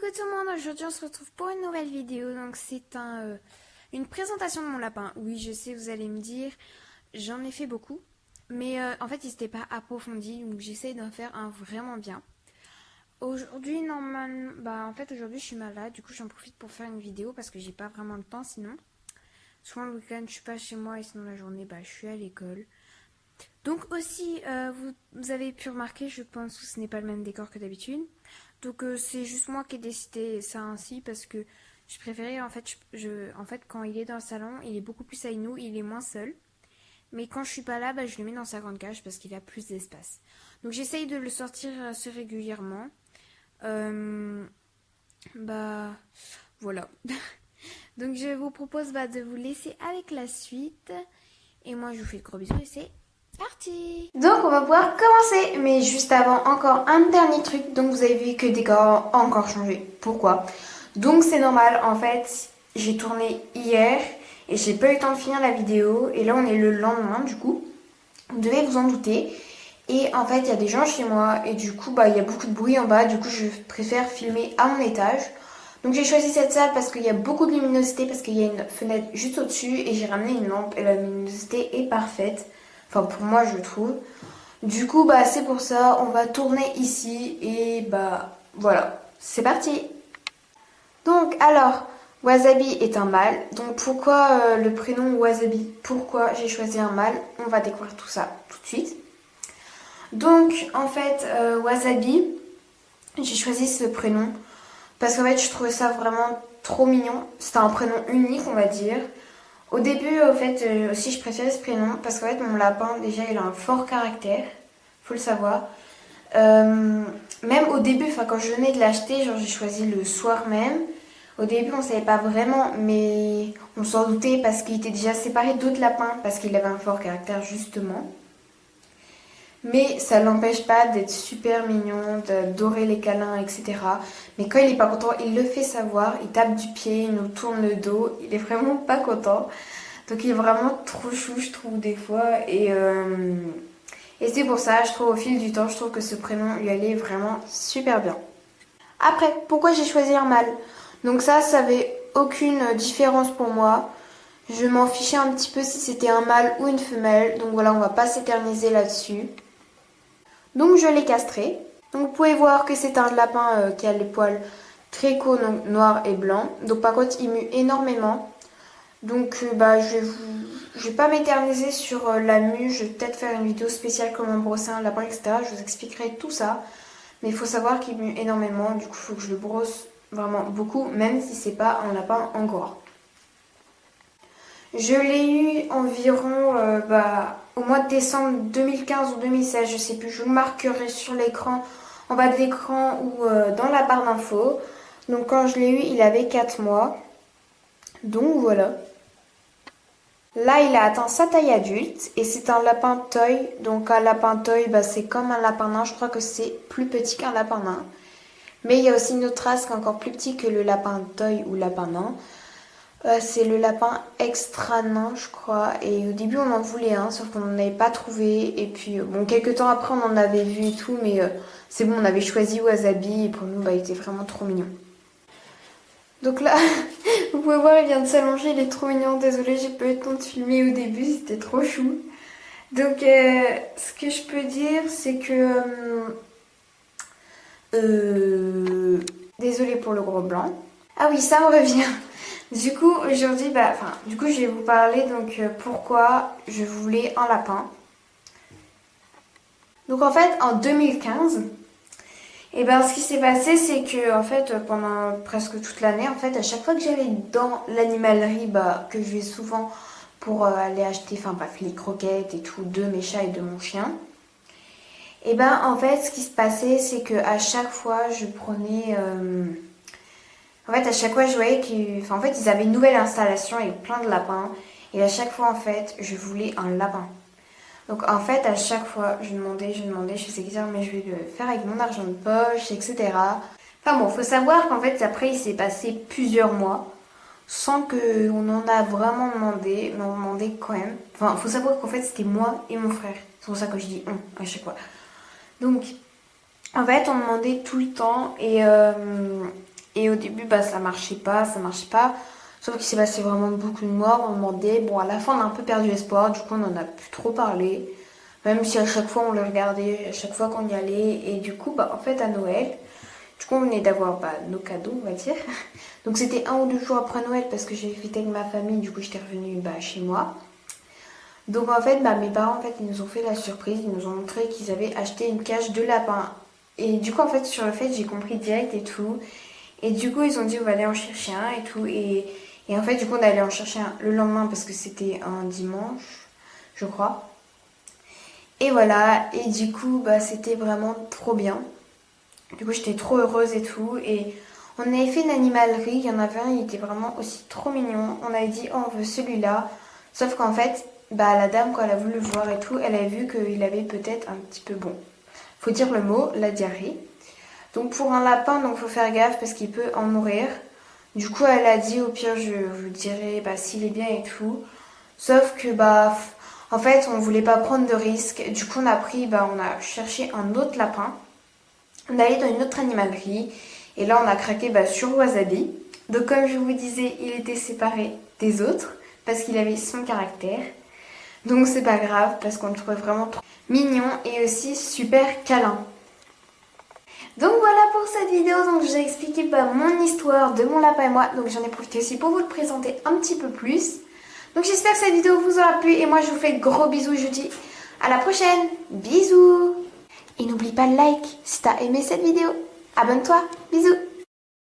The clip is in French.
Coucou tout le monde, aujourd'hui on se retrouve pour une nouvelle vidéo. Donc c'est une présentation de mon lapin. Oui, je sais, vous allez me dire, j'en ai fait beaucoup. Mais en fait, il n'était pas approfondi, donc j'essaye d'en faire un vraiment bien. Aujourd'hui, normalement, en fait aujourd'hui je suis malade, du coup j'en profite pour faire une vidéo parce que j'ai pas vraiment le temps sinon. Souvent le week-end je suis pas chez moi et sinon la journée je suis à l'école. Donc aussi, vous avez pu remarquer, je pense que ce n'est pas le même décor que d'habitude. Donc c'est juste moi qui ai décidé ça ainsi parce que je préférais en fait, en fait quand il est dans le salon, il est beaucoup plus avec nous, il est moins seul. Mais quand je suis pas là, je le mets dans sa grande cage parce qu'il a plus d'espace. Donc j'essaye de le sortir assez régulièrement. Euh, bah voilà. Donc je vous propose de vous laisser avec la suite. Et moi je vous fais de gros bisous et c'est parti. Donc on va pouvoir commencer. Mais juste avant, encore un dernier truc. Donc vous avez vu que le décor a encore changé. Pourquoi? Donc c'est normal, en fait, j'ai tourné hier et j'ai pas eu le temps de finir la vidéo. Et là on est le lendemain du coup. Vous devez vous en douter. Et en fait il y a des gens chez moi et du coup il y a beaucoup de bruit en bas. Du coup je préfère filmer à mon étage. Donc j'ai choisi cette salle parce qu'il y a beaucoup de luminosité, parce qu'il y a une fenêtre juste au-dessus et j'ai ramené une lampe et la luminosité est parfaite. Enfin pour moi je trouve. Du coup c'est pour ça, on va tourner ici et voilà, c'est parti. Donc alors, Wasabi est un mâle. Donc pourquoi le prénom Wasabi? Pourquoi j'ai choisi un mâle? On va découvrir tout ça tout de suite. Donc en fait Wasabi, j'ai choisi ce prénom parce qu'en fait, je trouvais ça vraiment trop mignon. C'était un prénom unique, on va dire. Au début, au fait, aussi, je préférais ce prénom parce qu'en fait, mon lapin, déjà, il a un fort caractère. Faut le savoir. Même au début, quand je venais de l'acheter, j'ai choisi le soir même. Au début, on savait pas vraiment, mais on s'en doutait parce qu'il était déjà séparé d'autres lapins parce qu'il avait un fort caractère, justement. Mais ça l'empêche pas d'être super mignon, d'adorer les câlins, etc. Mais quand il est pas content, il le fait savoir, il tape du pied, il nous tourne le dos, il est vraiment pas content. Donc il est vraiment trop chou, je trouve, des fois. Et c'est pour ça, je trouve, au fil du temps, je trouve que ce prénom lui allait vraiment super bien. Après, pourquoi j'ai choisi un mâle? Donc ça avait aucune différence pour moi. Je m'en fichais un petit peu si c'était un mâle ou une femelle. Donc voilà, on va pas s'éterniser là-dessus. Donc je l'ai castré. Donc vous pouvez voir que c'est un lapin qui a les poils très courts, donc noirs et blancs. Donc par contre il mue énormément. Donc je vais pas m'éterniser sur la mue. Je vais peut-être faire une vidéo spéciale comment brosser un lapin, etc. Je vous expliquerai tout ça. Mais il faut savoir qu'il mue énormément. Du coup il faut que je le brosse vraiment beaucoup, même si c'est pas un lapin angora. Je l'ai eu environ au mois de décembre 2015 ou 2016, je sais plus. Je vous le marquerai sur l'écran, en bas de l'écran ou dans la barre d'infos. Donc quand je l'ai eu, il avait 4 mois. Donc voilà. Là, il a atteint sa taille adulte et c'est un lapin toy. Donc un lapin toy, c'est comme un lapin nain. Je crois que c'est plus petit qu'un lapin nain. Mais il y a aussi une autre race qui est encore plus petit que le lapin toy ou lapin nain. C'est le lapin extra nain, je crois. Et au début, on en voulait un, sauf qu'on n'en avait pas trouvé. Et puis, quelques temps après, on en avait vu et tout. Mais c'est bon, on avait choisi Wasabi. Et pour nous, il était vraiment trop mignon. Donc là, vous pouvez voir, il vient de s'allonger. Il est trop mignon. Désolée, j'ai pas eu le temps de filmer au début. C'était trop chou. Donc, ce que je peux dire, c'est que... désolée pour le gros blanc. Ah oui, ça me revient. Du coup, aujourd'hui, je vais vous parler pourquoi je voulais un lapin. Donc en fait, en 2015, ce qui s'est passé, c'est que en fait, pendant presque toute l'année, en fait, à chaque fois que j'allais dans l'animalerie, que je vais souvent pour aller acheter, les croquettes et tout, de mes chats et de mon chien. En fait, ce qui se passait, c'est que à chaque fois, je prenais... En fait, à chaque fois, je voyais qu'ils ils avaient une nouvelle installation avec plein de lapins. Et à chaque fois, en fait, je voulais un lapin. Donc, en fait, à chaque fois, je demandais, je faisais dire, mais je vais le faire avec mon argent de poche, etc. Enfin bon, faut savoir qu'en fait, après, il s'est passé plusieurs mois sans qu'on en a vraiment demandé, mais on demandait quand même. Enfin, faut savoir qu'en fait, c'était moi et mon frère. C'est pour ça que je dis on à chaque fois. Donc, en fait, on demandait tout le temps et Et au début, bah, ça marchait pas, ça marchait pas. Sauf qu'il s'est passé vraiment beaucoup de mois, on demandait. Bon, à la fin, on a un peu perdu espoir, du coup, on en a plus trop parlé. Même si à chaque fois, on le regardait, à chaque fois qu'on y allait. Et du coup, bah, en fait, à Noël, du coup, on venait d'avoir bah, nos cadeaux, on va dire. Donc, c'était 1 ou 2 jours après Noël parce que j'ai fêté avec ma famille, du coup, j'étais revenue bah, chez moi. Donc, en fait, bah, mes parents, en fait, ils nous ont fait la surprise, ils nous ont montré qu'ils avaient acheté une cage de lapin. Et du coup, en fait, sur le fait, j'ai compris direct et tout. Et du coup, ils ont dit, on va aller en chercher un et tout. Et en fait, du coup, on allait en chercher un le lendemain parce que c'était un dimanche, je crois. Et voilà, et du coup, bah, c'était vraiment trop bien. Du coup, j'étais trop heureuse et tout. Et on avait fait une animalerie, il y en avait un, il était vraiment aussi trop mignon. On avait dit, oh, on veut celui-là. Sauf qu'en fait, bah, la dame, quand elle a voulu le voir et tout, elle a vu qu'il avait peut-être un petit peu bon. Faut dire le mot, la diarrhée. Donc pour un lapin, donc faut faire gaffe parce qu'il peut en mourir. Du coup, elle a dit au pire, je vous dirai bah, s'il est bien et tout. Sauf que bah en fait, on voulait pas prendre de risques. Du coup, on a cherché un autre lapin. On est allé dans une autre animalerie et là, on a craqué bah, sur Wasabi. Donc comme je vous disais, il était séparé des autres parce qu'il avait son caractère. Donc c'est pas grave parce qu'on le trouvait vraiment trop mignon et aussi super câlin. Donc voilà pour cette vidéo, donc j'ai expliqué bah, mon histoire de mon lapin et moi, donc j'en ai profité aussi pour vous le présenter un petit peu plus. Donc j'espère que cette vidéo vous aura plu et moi je vous fais de gros bisous, je vous dis à la prochaine, bisous. Et n'oublie pas le like si t'as aimé cette vidéo, abonne-toi, bisous.